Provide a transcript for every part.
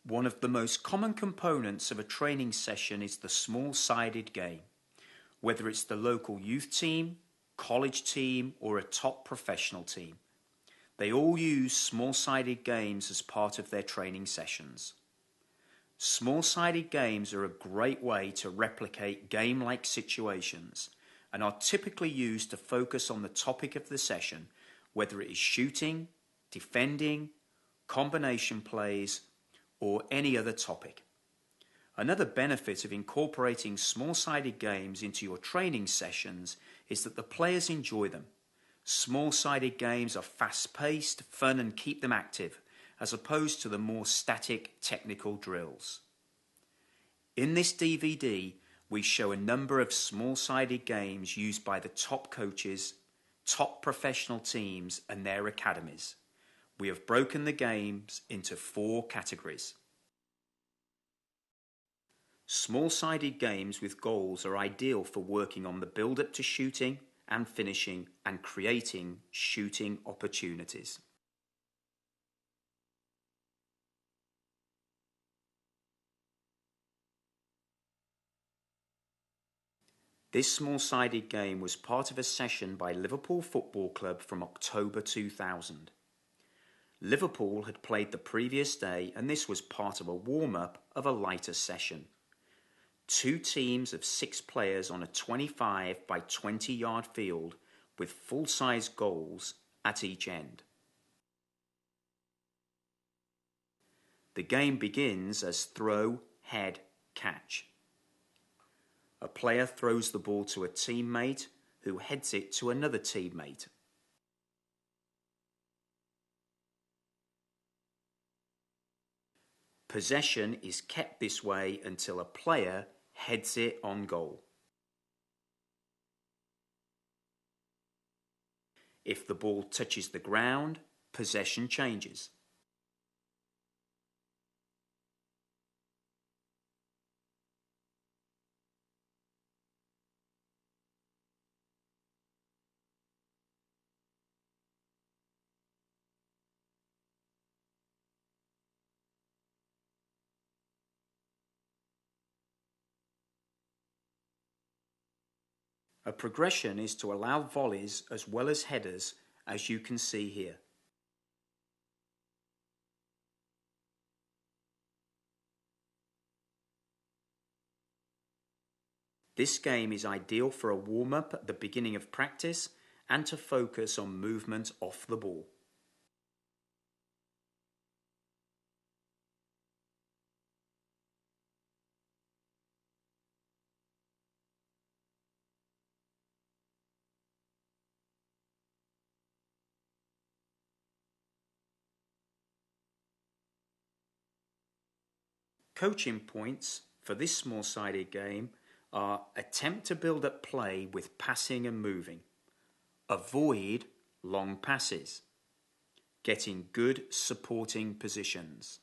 One of the most common components of a training session is the small-sided game. Whether it's the local youth team, college team, or a top professional team, they all use small-sided games as part of their training sessions. Small-sided games are a great way to replicate game-like situations and are typically used to focus on the topic of the session, whether it is shooting, defending, combination plays, or any other topic. Another benefit of incorporating small-sided games into your training sessions is that the players enjoy them. Small-sided games are fast-paced, fun, and keep them active, as opposed to the more static technical drills. In this DVD, we show a number of small-sided games used by the top coaches, top professional teams, and their academies. We have broken the games into 4 categories. Small-sided games with goals are ideal for working on the build-up to shooting and finishing and creating shooting opportunities. This small-sided game was part of a session by Liverpool Football Club from October 2000. Liverpool had played the previous day, and this was part of a warm-up of a lighter session. 2 teams of 6 players on a 25 by 20 yard field with full-size goals at each end. The game begins as throw, head, catch. A player throws the ball to a teammate who heads it to another teammate. Possession is kept this way until a player heads it on goal. If the ball touches the ground, possession changes. A progression is to allow volleys as well as headers, as you can see here. This game is ideal for a warm-up at the beginning of practice and to focus on movement off the ball. Coaching points for this small-sided game are: attempt to build up play with passing and moving, avoid long passes, get in good supporting positions.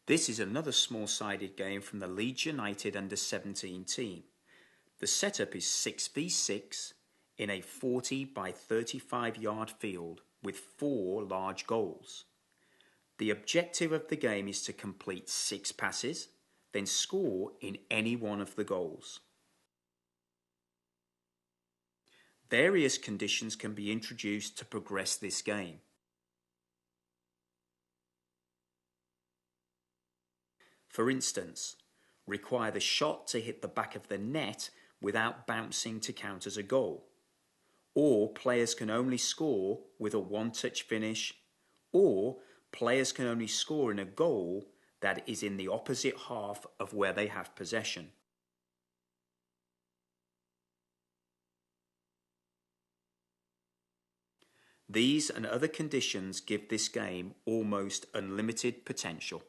This is another small-sided game from the Leeds United under-17 team. The setup is 6v6 in a 40 by 35 yard field with 4 large goals. The objective of the game is to complete 6 passes, then score in any one of the goals. Various conditions can be introduced to progress this game. For instance, require the shot to hit the back of the net without bouncing to count as a goal. Or players can only score with a one-touch finish, or players can only score in a goal that is in the opposite half of where they have possession. These and other conditions give this game almost unlimited potential.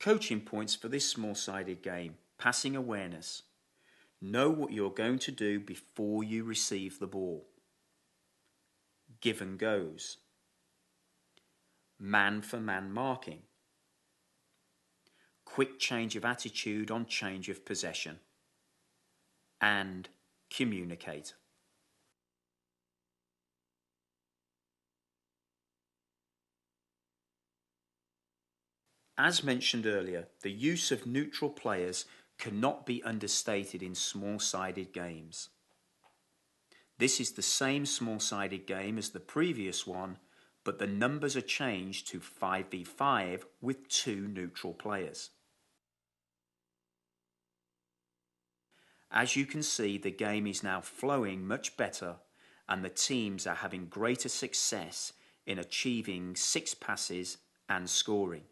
Coaching points for this small-sided game: passing awareness. Know what you're going to do before you receive the ball. Give and goes. Man-for-man marking. Quick change of attitude on change of possession. and communicate. As mentioned earlier, the use of neutral players cannot be understated in small-sided games. This is the same small-sided game as the previous one, but the numbers are changed to 5v5 with 2 neutral players. As you can see, the game is now flowing much better and the teams are having greater success in achieving 6 passes and scoring.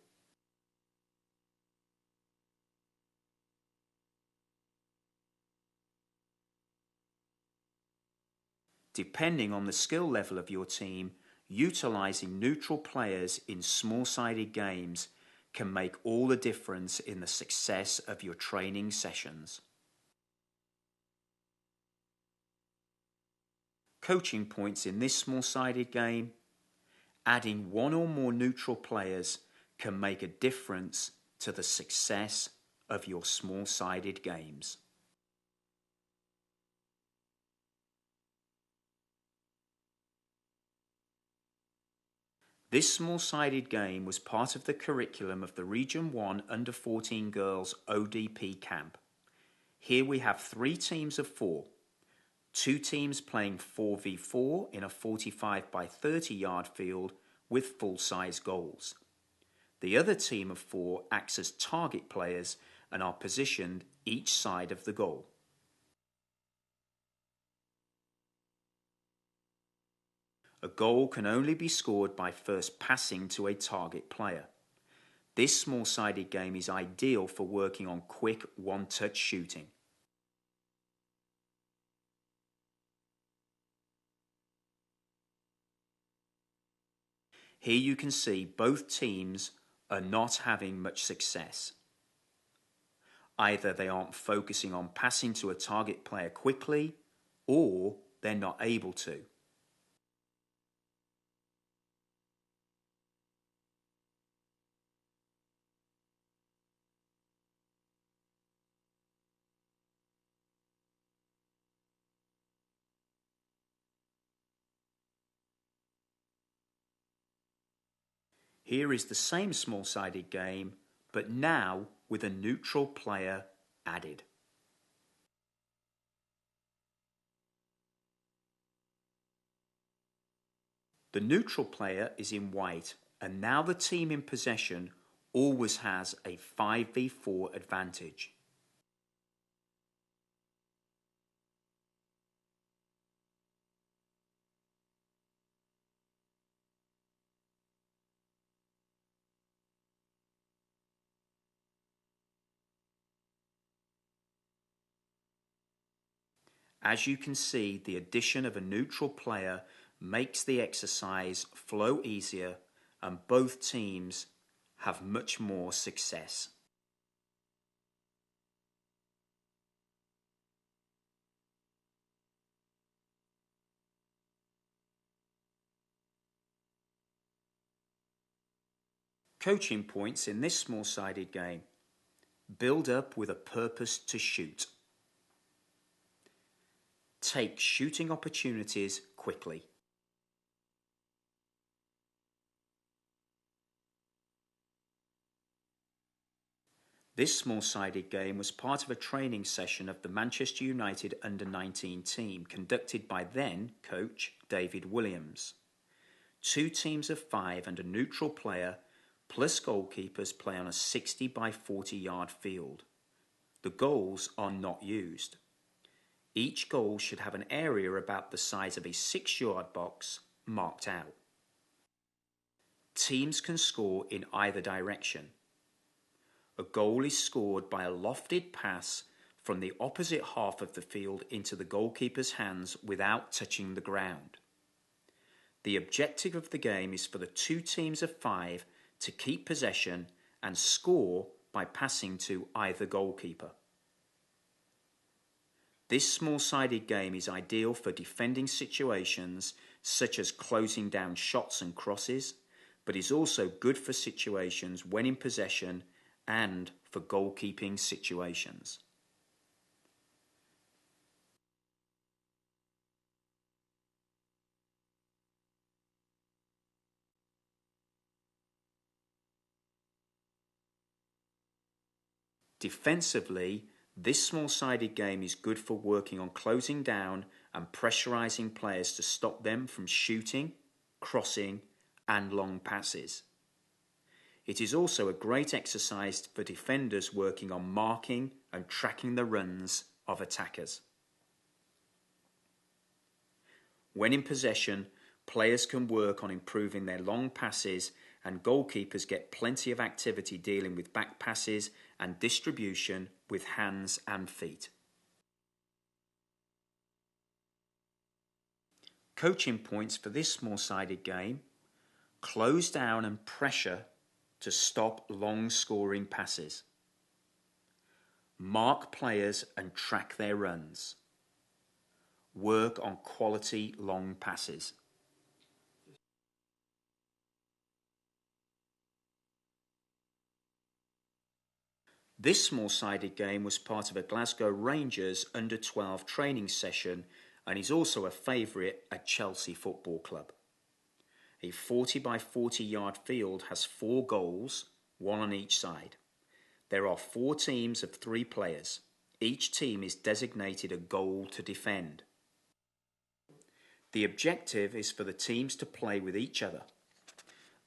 Depending on the skill level of your team, utilising neutral players in small-sided games can make all the difference in the success of your training sessions. Coaching points in this small-sided game: adding 1 or more neutral players can make a difference to the success of your small-sided games. This small-sided game was part of the curriculum of the Region 1 Under-14 Girls ODP camp. Here we have 3 teams of 4. 2 teams playing 4v4 in a 45 by 30 yard field with full-size goals. The other team of 4 acts as target players and are positioned each side of the goal. A goal can only be scored by first passing to a target player. This small-sided game is ideal for working on quick one-touch shooting. Here you can see both teams are not having much success. Either they aren't focusing on passing to a target player quickly, or they're not able to. Here is the same small-sided game, but now with a neutral player added. The neutral player is in white, and now the team in possession always has a 5v4 advantage. As you can see, the addition of a neutral player makes the exercise flow easier and both teams have much more success. Coaching points in this small-sided game: build up with a purpose to shoot. Take shooting opportunities quickly. This small-sided game was part of a training session of the Manchester United Under-19 team conducted by then coach David Williams. 2 teams of 5 and a neutral player plus goalkeepers play on a 60 by 40 yard field. The goals are not used. Each goal should have an area about the size of a 6-yard box marked out. Teams can score in either direction. A goal is scored by a lofted pass from the opposite half of the field into the goalkeeper's hands without touching the ground. The objective of the game is for the 2 teams of 5 to keep possession and score by passing to either goalkeeper. This small-sided game is ideal for defending situations such as closing down shots and crosses, but is also good for situations when in possession and for goalkeeping situations. Defensively, this small-sided game is good for working on closing down and pressurising players to stop them from shooting, crossing and long passes. It is also a great exercise for defenders working on marking and tracking the runs of attackers. When in possession, players can work on improving their long passes, and goalkeepers get plenty of activity dealing with back passes and distribution with hands and feet. Coaching points for this small-sided game: close down and pressure to stop long scoring passes. Mark players and track their runs. Work on quality long passes. This small-sided game was part of a Glasgow Rangers under-12 training session and is also a favourite at Chelsea Football Club. A 40 by 40 yard field has 4 goals, 1 on each side. There are 4 teams of 3 players. Each team is designated a goal to defend. The objective is for the teams to play with each other.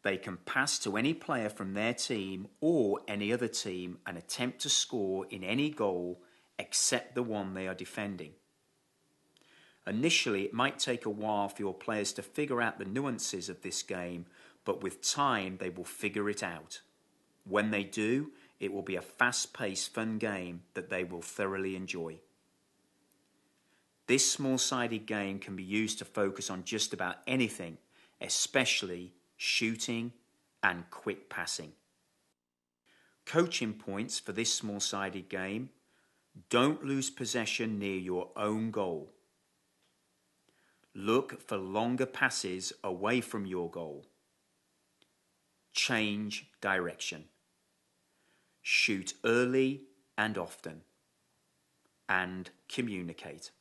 They can pass to any player from their team or any other team and attempt to score in any goal except the one they are defending. Initially, it might take a while for your players to figure out the nuances of this game, but with time they will figure it out. When they do, it will be a fast-paced, fun game that they will thoroughly enjoy. This small-sided game can be used to focus on just about anything, especially shooting and quick passing. Coaching points for this small-sided game: don't lose possession near your own goal. Look for longer passes away from your goal. Change direction. Shoot early and often. And communicate.